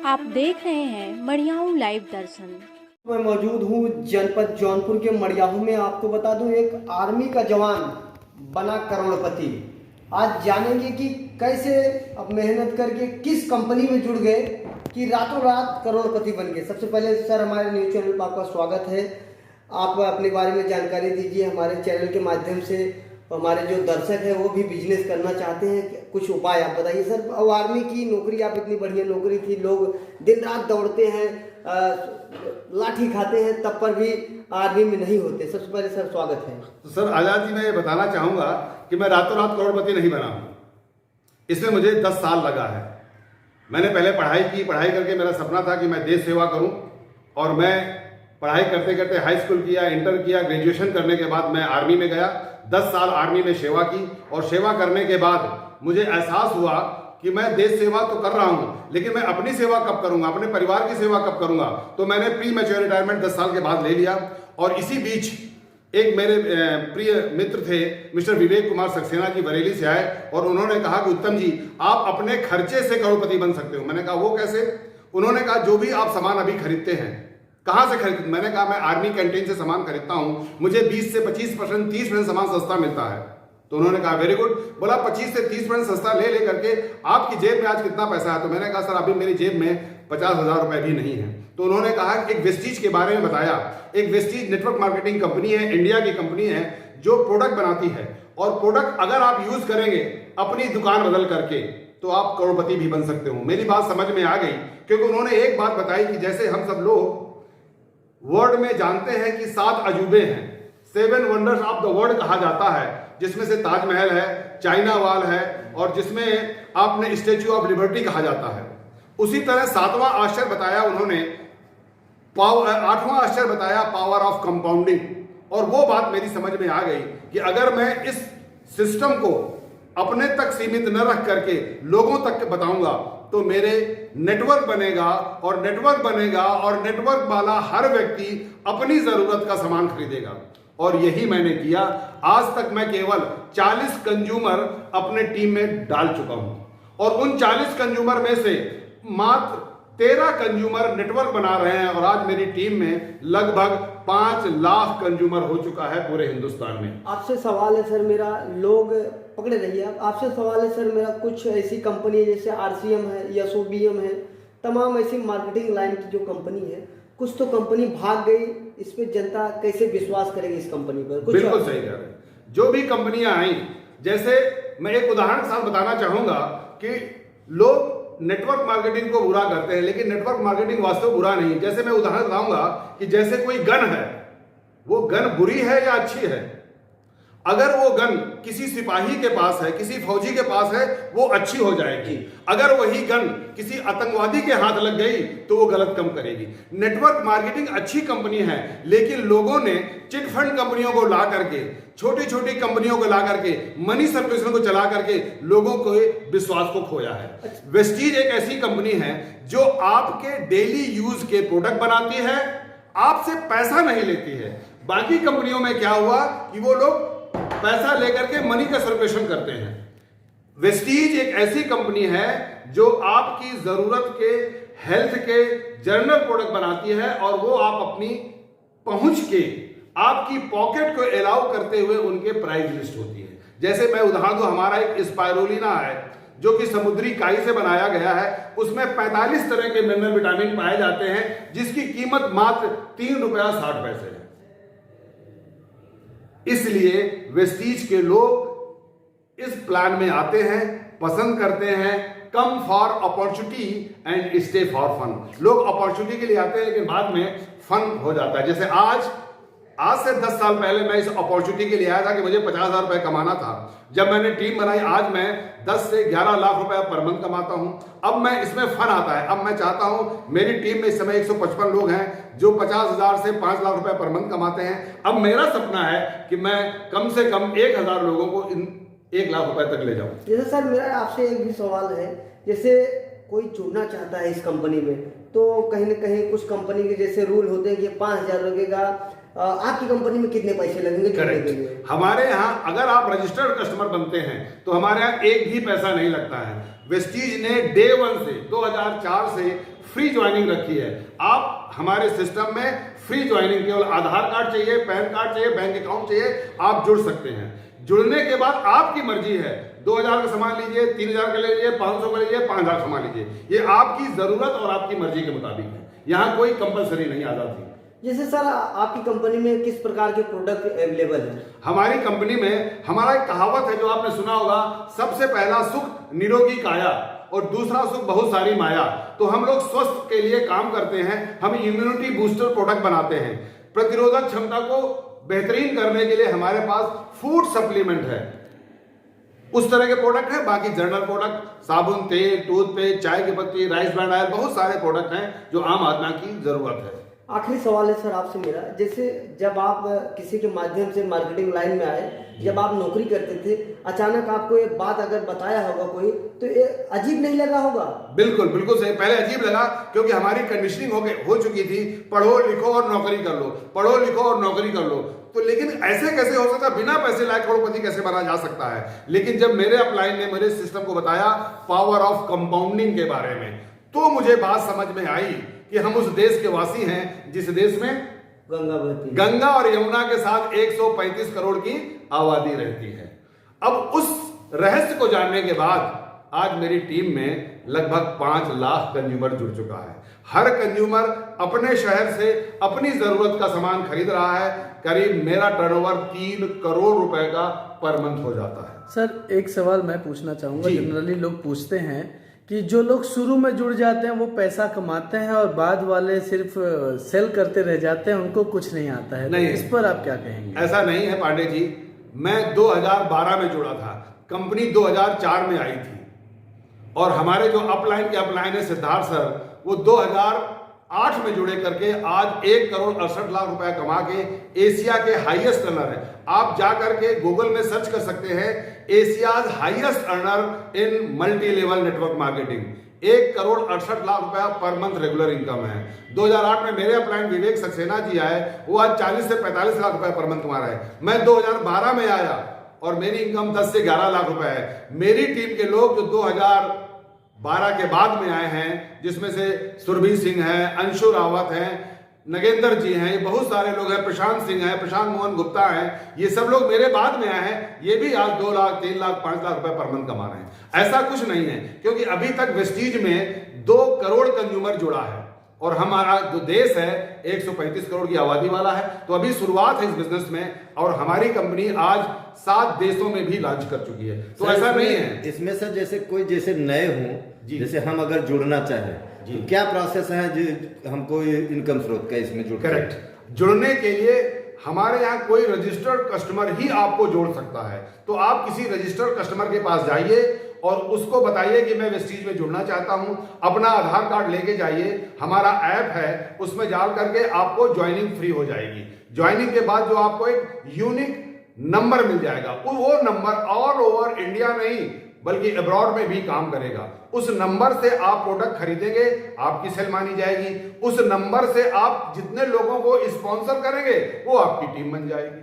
आप देख रहे हैं मड़ियाऊ लाइव दर्शन। मैं मौजूद हूँ जनपद जौनपुर के मड़ियाहू में। आपको बता दूं, एक आर्मी का जवान बना करोड़पति। आज जानेंगे कि कैसे अब मेहनत करके किस कंपनी में जुड़ गए कि रातों रात करोड़पति बन गए। सबसे पहले सर, हमारे न्यूज़ चैनल पर आपका स्वागत है। आप अपने बारे में जानकारी दीजिए हमारे चैनल के माध्यम से। हमारे जो दर्शक है वो भी बिजनेस करना चाहते हैं, कुछ उपाय आप बताइए सर। और आर्मी की नौकरी, आप इतनी बढ़िया नौकरी थी, लोग दिन रात दौड़ते हैं, लाठी खाते हैं, तब पर भी आर्मी में नहीं होते। सबसे पहले सर स्वागत है। तो सर आजाद जी, मैं ये बताना चाहूंगा कि मैं रातों रात करोड़पति नहीं बना हूं। इसमें मुझे 10 साल लगा है। मैंने पहले पढ़ाई की, पढ़ाई करके मेरा सपना था कि मैं देश सेवा करूं, और मैं पढ़ाई करते करते हाई स्कूल किया, इंटर किया, ग्रेजुएशन करने के बाद मैं आर्मी में गया। 10 साल आर्मी में सेवा की, और सेवा करने के बाद मुझे एहसास हुआ कि मैं देश सेवा तो कर रहा हूं, लेकिन मैं अपनी सेवा कब करूंगा, अपने परिवार की सेवा कब करूंगा। तो मैंने प्री मैच्योर रिटायरमेंट 10 साल के बाद ले लिया। और इसी बीच एक मेरे प्रिय मित्र थे, मिस्टर विवेक कुमार सक्सेना जी, बरेली से आए, और उन्होंने कहा कि उत्तम जी, आप अपने खर्चे से करोड़पति बन सकते हो। मैंने कहा वो कैसे? उन्होंने कहा जो भी आप सामान अभी खरीदते हैं, कहां से खरीदते? मैंने कहा मैं आर्मी कैंटीन से सामान खरीदता हूं, मुझे 20 से 25%, 30% सामान सस्ता मिलता है। तो उन्होंने कहा वेरी गुड। बोला 25 से 30% सस्ता ले करके आपकी जेब में आज कितना पैसा है? तो मैंने कहा सर अभी मेरी जेब में 50,000 रुपए भी नहीं है। तो उन्होंने कहा कि एक वेस्टीज के बारे में बताया। एक वेस्टीज नेटवर्क मार्केटिंग कंपनी है, इंडिया की कंपनी है, जो प्रोडक्ट बनाती है, और प्रोडक्ट अगर आप यूज करेंगे अपनी दुकान बदल करके, तो आप करोड़पति भी बन सकते हो। मेरी बात समझ में आ गई, क्योंकि उन्होंने एक बात बताई कि जैसे हम सब लोग वर्ल्ड में जानते हैं कि 7 अजूबे हैं, 7 वंडर्स ऑफ द वर्ल्ड कहा जाता है, जिसमें से ताजमहल है, चाइना वॉल है, और जिसमें आपने स्टैच्यू ऑफ लिबर्टी कहा जाता है। उसी तरह 7वां आश्चर्य बताया उन्होंने, 8वां आश्चर्य बताया पावर ऑफ कंपाउंडिंग। और वो बात मेरी समझ में आ गई कि अगर मैं इस सिस्टम को अपने तक सीमित न रख करके लोगों तक बताऊंगा, तो मेरे नेटवर्क बनेगा, और नेटवर्क बनेगा, और नेटवर्क वाला हर व्यक्ति अपनी जरूरत का सामान खरीदेगा। और यही मैंने किया। आज तक मैं केवल 40 कंज्यूमर अपने टीम में डाल चुका हूं, और उन 40 कंज्यूमर में से मात्र 13 कंज्यूमर नेटवर्क बना रहे हैं। और आज मेरी टीम में लगभग 5 लाख कंज्यूमर हो चुका है पूरे हिंदुस्तान में। आपसे सवाल है सर मेरा, लोग पकड़े रहिए आप। आपसे सवाल है सर मेरा, कुछ ऐसी कंपनी है जैसे RCM है, SOBM है, तमाम ऐसी मार्केटिंग लाइन की जो कंपनी है, कुछ तो कंपनी भाग गई। इस पे जनता कैसे विश्वास करेगी इस कंपनी पर? कुछ बिल्कुल सही कह रहे हैं। जो भी कंपनियां आई, जैसे मैं एक उदाहरण के साथ बताना चाहूंगा कि लोग नेटवर्क मार्केटिंग को बुरा करते हैं, लेकिन नेटवर्क मार्केटिंग वास्तव बुरा नहीं। जैसे मैं उदाहरण बताऊंगा कि जैसे कोई गन है, वो गन बुरी है या अच्छी है? अगर वो गन किसी सिपाही के पास है, किसी फौजी के पास है, वो अच्छी हो जाएगी। अगर वही गन किसी आतंकवादी के हाथ लग गई, तो वो गलत काम करेगी। नेटवर्क मार्केटिंग अच्छी कंपनी है, लेकिन लोगों ने चिट फंड कंपनियों को ला करके, छोटी छोटी कंपनियों को ला करके, मनी सर्कुलेशन को चला करके लोगों के विश्वास को खोया है। वेस्टीज एक ऐसी कंपनी है जो आपके डेली यूज के प्रोडक्ट बनाती है, आपसे पैसा नहीं लेती है। बाकी कंपनियों में क्या हुआ कि वो लोग पैसा लेकर के मनी का सर्कुलेशन करते हैं। वेस्टीज एक ऐसी कंपनी है जो आपकी जरूरत के, हेल्थ के जनरल प्रोडक्ट बनाती है, और वो आप अपनी पहुंच के, आपकी पॉकेट को अलाउ करते हुए उनके प्राइस लिस्ट होती है। जैसे मैं उदाहरण दूं, हमारा एक स्पाइरुलिना है जो कि समुद्री काई से बनाया गया है। उसमें 45 तरह के मिनरल विटामिन पाए जाते हैं, जिसकी कीमत मात्र ₹3.60 है। इसलिए वेस्टीज के लोग इस प्लान में आते हैं, पसंद करते हैं। Come for opportunity and stay for fun. लोग अपॉर्चुनिटी के लिए आते हैं, लेकिन बाद में फन हो जाता है। जैसे आज से 10 साल पहले मैं इस अपॉर्चुनिटी के लिए आया था कि मुझे 50,000 रुपए कमाना था। जब मैंने टीम बनाई, आज मैं 10 से 11 लाख रुपए पर मंथ कमाता हूं। अब मैं इसमें फन आता है। अब मैं चाहता हूं, मेरी टीम में इस समय 155 लोग हैं जो 50,000 से 5 लाख रुपए पर मंथ कमाते हैं। अब मेरा सपना है कि मैं कम से कम 1,000 लोगों को इन 1 लाख रुपए तक ले जाऊं। जैसे सर मेरा आपसे एक भी सवाल है, जैसे कोई जुड़ना चाहता है इस कंपनी में, तो कहीं ना कहीं कुछ कंपनी के जैसे रूल होते हैं कि 5,000 लगेगा, आपकी कंपनी में कितने पैसे लगेंगे जुड़ने के लिए? हमारे यहाँ अगर आप रजिस्टर्ड कस्टमर बनते हैं तो हमारे यहाँ एक भी पैसा नहीं लगता है। वेस्टीज ने डे 1 से 2004 से फ्री ज्वाइनिंग रखी है। आप हमारे सिस्टम में फ्री ज्वाइनिंग, केवल आधार कार्ड चाहिए, पैन कार्ड चाहिए, बैंक अकाउंट चाहिए, आप जुड़ सकते हैं। जुड़ने के बाद आपकी मर्जी है, 2,000 का सामान लीजिए, 3,000 का लीजिए, 500 का लीजिए, 5,000 सामान लीजिए, ये आपकी जरूरत और आपकी मर्जी के मुताबिक है। यहाँ कोई कंपलसरी नहीं आजादी। जैसे सर आपकी कंपनी में किस प्रकार के प्रोडक्ट अवेलेबल है? हमारी कंपनी में हमारा एक कहावत है जो आपने सुना होगा, सबसे पहला सुख निरोगी काया और दूसरा सुख बहुत सारी माया। तो हम लोग स्वस्थ के लिए काम करते हैं, हम इम्यूनिटी बूस्टर प्रोडक्ट बनाते हैं। प्रतिरोधक क्षमता को बेहतरीन करने के लिए हमारे पास फूड सप्लीमेंट है, उस तरह के प्रोडक्ट है। बाकी जनरल प्रोडक्ट, साबुन, तेल, टूथपेस्ट, चाय की पत्ती, राइस ब्रांड ऑयल, बहुत सारे प्रोडक्ट हैं जो आम आदमी की जरूरत है। आखिरी सवाल है सर आपसे मेरा, जैसे जब आप किसी के माध्यम से मार्केटिंग लाइन में आए, जब आप नौकरी करते थे, अचानक आपको एक बात अगर बताया होगा कोई, तो ये अजीब नहीं लगा होगा? बिल्कुल बिल्कुल सही। पहले अजीब लगा क्योंकि हमारी कंडीशनिंग हो चुकी थी, पढ़ो लिखो और नौकरी कर लो, पढ़ो लिखो और नौकरी कर लो। तो लेकिन ऐसे कैसे हो सकता है, बिना पैसे लाए करोड़पति कैसे बना जा सकता है? लेकिन जब मेरे अपलाइन ने मेरे सिस्टम को बताया पावर ऑफ कंपाउंडिंग के बारे में, तो मुझे बात समझ में आई कि हम उस देश के वासी हैं जिस देश में गंगा और यमुना के साथ 135 करोड़ की आबादी रहती है। अब उस रहस्य को जानने के बाद आज मेरी टीम में लगभग 5 लाख कंज्यूमर जुड़ चुका है। हर कंज्यूमर अपने शहर से अपनी जरूरत का सामान खरीद रहा है। करीब मेरा टर्नओवर 3 करोड़ रुपए का पर मंथ हो जाता है। सर एक सवाल मैं पूछना चाहूंगा, जनरली लोग पूछते हैं कि जो लोग शुरू में जुड़ जाते हैं वो पैसा कमाते हैं और बाद वाले सिर्फ सेल करते रह जाते हैं, उनको कुछ नहीं आता है। नहीं, तो इस पर आप क्या कहेंगे? ऐसा नहीं है पांडे जी। मैं 2012 में जुड़ा था, कंपनी 2004 में आई थी और हमारे जो अपलाइन के अपलाइन है सिद्धार्थ सर, वो 2008 में जुड़े करके आज 1 करोड़ 68 लाख रुपए कमा के एशिया के हाईएस्ट अर्नर है। आप जाकर के गूगल में सर्च कर सकते हैं, एशियाज हाईएस्ट अर्नर इन multi level network marketing. 1 crore 68 lakh रुपया पर मंथ रेगुलर इनकम है। 2008 में मेरे अपलाइन विवेक सक्सेना जी आए, वो आज 40 से 45 लाख रुपए पर मंथ कमा रहे हैं। मैं 2012 में आया और मेरी इनकम 10 से 11 लाख रुपए है। मेरी टीम के लोग जो 2012 के बाद में आए हैं, जिसमें से सुरभि सिंह है, अंशु रावत है, नगेंद्र जी हैं, ये बहुत सारे लोग हैं, प्रशांत सिंह हैं, प्रशांत मोहन गुप्ता हैं, ये सब लोग मेरे बाद में आए हैं। ये भी आज 2 लाख, 3 लाख, 5 लाख रुपए पर मंथ कमा रहे हैं। ऐसा कुछ नहीं है क्योंकि अभी तक वेस्टीज में 2 करोड़ कंज्यूमर जुड़ा है और हमारा जो देश है 135 करोड़ की आबादी वाला है। तो अभी शुरुआत है इस बिजनेस में और हमारी कंपनी आज 7 देशों में भी लॉन्च कर चुकी है। तो ऐसा नहीं है इसमें सर, जैसे कोई जैसे नए हों, जैसे हम अगर जुड़ना चाहें, क्या प्रोसेस है जो हमको इनकम स्रोत का इसमें जुड़? करेक्ट, जुड़ने के लिए हमारे यहाँ कोई रजिस्टर्ड कस्टमर ही आपको जोड़ सकता है। तो आप किसी रजिस्टर्ड कस्टमर के पास जाइए और उसको बताइए कि मैं वेस्टीज में जुड़ना चाहता हूं, अपना आधार कार्ड लेके जाइए, हमारा ऐप है उसमें डाल करके आपको ज्वाइनिंग फ्री हो जाएगी। ज्वाइनिंग के बाद जो आपको एक यूनिक नंबर मिल जाएगा, वो नंबर ऑल ओवर इंडिया नहीं बल्कि अब्रॉड में भी काम करेगा। उस नंबर से आप प्रोडक्ट खरीदेंगे, आपकी सेल मानी जाएगी। उस नंबर से आप जितने लोगों को स्पॉन्सर करेंगे वो आपकी टीम बन जाएगी।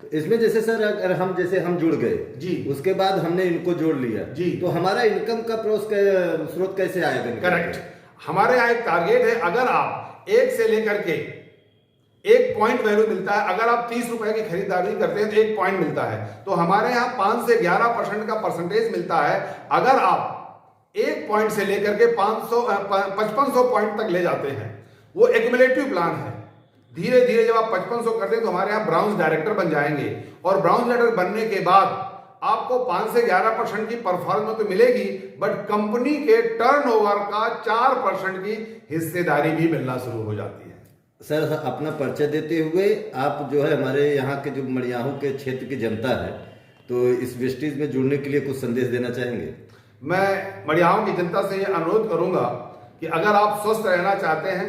तो इसमें जैसे सर अगर हम जुड़ गए जी, उसके बाद हमने इनको जोड़ लिया जी, तो हमारा इनकम का स्रोत कैसे आएगा? करेक्ट, हमारे यहाँ एक टारगेट है, अगर आप 1 से लेकर के 1 पॉइंट वैल्यू मिलता है, अगर आप 30 रुपए की खरीदारी करते हैं तो 1 पॉइंट मिलता है। तो हमारे यहाँ 5 से 11% का परसेंटेज मिलता है। अगर आप 1 पॉइंट से लेकर के 5500 पॉइंट तक ले जाते हैं, वो एक्युमुलेटिव प्लान है। धीरे धीरे जब आप 5500 करते हैं तो हमारे यहाँ ब्राउन्स डायरेक्टर बन जाएंगे और ब्राउन्स डायरेक्टर बनने के बाद आपको 5 से 11% की परफॉर्मेंस तो मिलेगी, बट कंपनी के टर्नओवर का 4% की हिस्सेदारी भी मिलना शुरू हो जाती है। सर अपना परिचय देते हुए आप जो है हमारे यहाँ के जो मड़ियाहू के क्षेत्र की जनता है, तो इस वेस्टीज में जुड़ने के लिए कुछ संदेश देना चाहेंगे? मैं मड़ियाहू की जनता से यह अनुरोध करूंगा कि अगर आप स्वस्थ रहना चाहते हैं,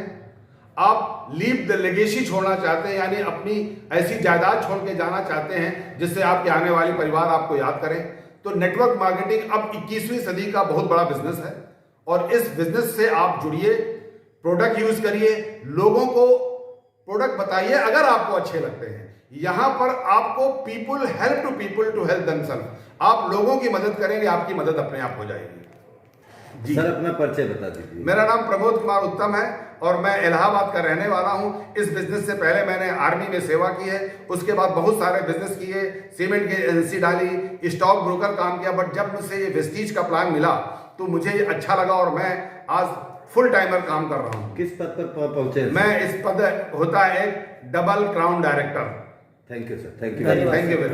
आप लीव द लेगेसी छोड़ना चाहते हैं, यानी अपनी ऐसी जायदाद छोड़ के जाना चाहते हैं जिससे आपके आने वाली परिवार आपको याद करें, तो नेटवर्क मार्केटिंग अब 21वीं सदी का बहुत बड़ा बिजनेस है और इस बिजनेस से आप जुड़िए। प्रोडक्ट यूज करिए, लोगों को प्रोडक्ट बताइए अगर आपको अच्छे लगते हैं। यहां पर आपको people help to help themselves, आप लोगों की मदद करेंगे, आपकी मदद अपने आप हो जाएगी। जी सर, अपना परिचय बता दीजिए। मेरा नाम प्रमोद कुमार उत्तम है और मैं इलाहाबाद का रहने वाला हूं। इस बिजनेस से पहले मैंने आर्मी में सेवा की है, उसके बाद बहुत सारे बिजनेस किए, सीमेंट की एजेंसी डाली, स्टॉक ब्रोकर काम किया, बट जब मुझसे ये वेस्टीज का प्लान मिला तो मुझे ये अच्छा लगा और मैं आज फुल टाइमर काम कर रहा हूं। किस पद पर पहुंचे? मैं इस पद होता है एक double crown director. Thank you sir, thank you. Thank you very much.